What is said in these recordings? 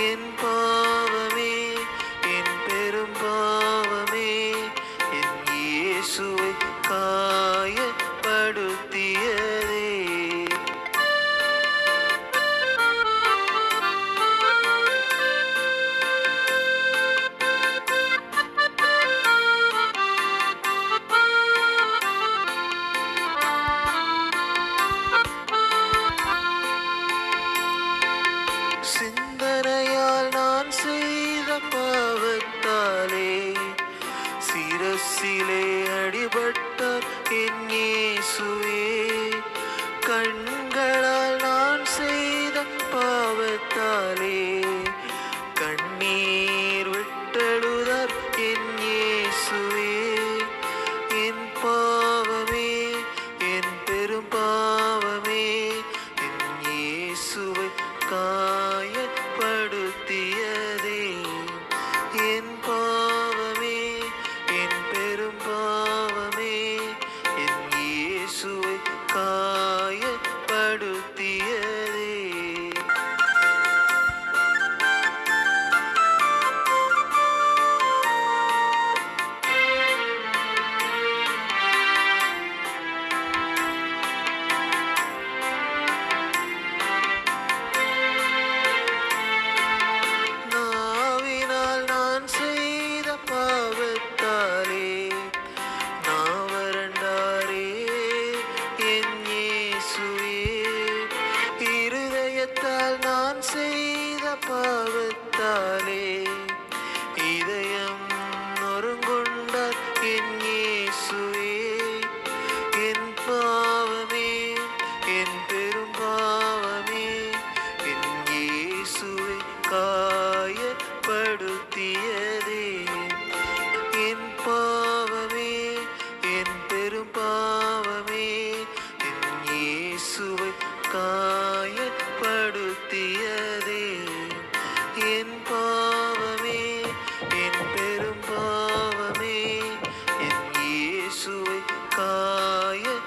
என் பாவமே, என் பெரும் பாவமே, என் இயேசுவை காயப்படுத்தியதே. சிந்தனையால் நான் செய்த பாவத்தாலே சிரசிலே அடிபட்டார் என் இயேசுவே. கண்களால் நான் செய்த பாவத்தாலே கண்ணீர் விட்டழுதார் என் இயேசுவே. என் பாவமே, என் பெரும் பாவமே, என் இயேசுவை காயப்படுத்தியதே. என் பாவமே, என் பெரும் பாவமே, என் இயேசுவை காயப்படுத்தியதே. நாவினால் நான் செய்த பாவத்தாலே நாவரண்டாரே என் இயேசுவே. இருதயத்தால் நான் செய்த பாவத்தாலே இதயம் நொறுங்குண்டார் என் இயேசுவே. என் பாவமே, என் பெரும் பாவமே, என் இயேசுவை காயப்படுத்தியதே. என் பாவமே, என் பெரும் பாவமே, என் இயேசுவை காயப்படுத்தியதே. என் பாவமே, என் பெரும் பாவமே, என் இயேசுவை காயப்படுத்தியதே.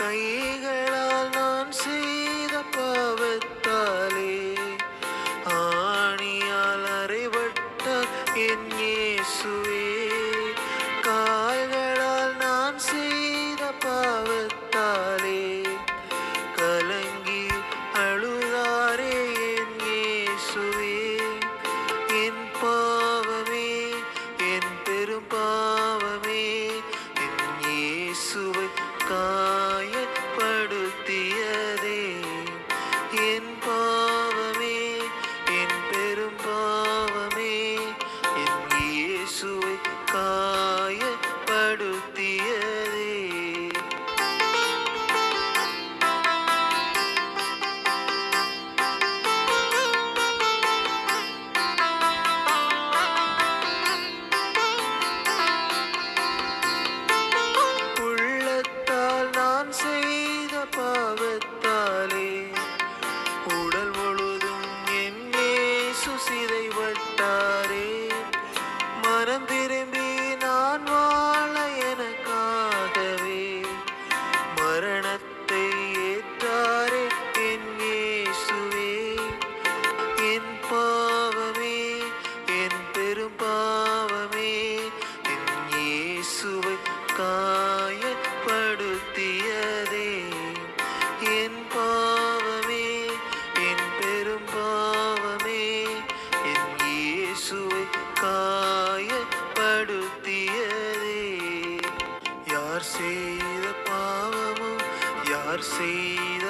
கைகளால் நான் செய்த பாவத்தாலே ஆணியால் அறைபட்டார் என் இயேசுவே. கால்களால் நான் செய்த பாவத்தாலே கலங்கி அழுதாரே என் இயேசுவே. என் பாவமே, என் பெரும் பாவமே, என் இயேசுவை காயப்படுத்தியதே. என் பாவமே, என் பெரும் பாவமே, என் இயேசுவை காயப்படுத்தியதே. உள்ளத்தால் நான் செய்த பாவத்தாலே உடல் முழுதும் என் இயேசு சிதைபட்டாரே. மனம் திரும்பி நான் வாழ எனக்காகவே மரணத்தை ஏற்றாரே என் இயேசுவே. என் பாவமே, என் பெரும் பாவமே, என் இயேசுவை காயப்படுத்தியதே. என் பாவமே, என் பெரும் பாவமே, என் இயேசுவை காயப்படுத்தியதே. யார் செய்த பாவமோ, யார் செய்த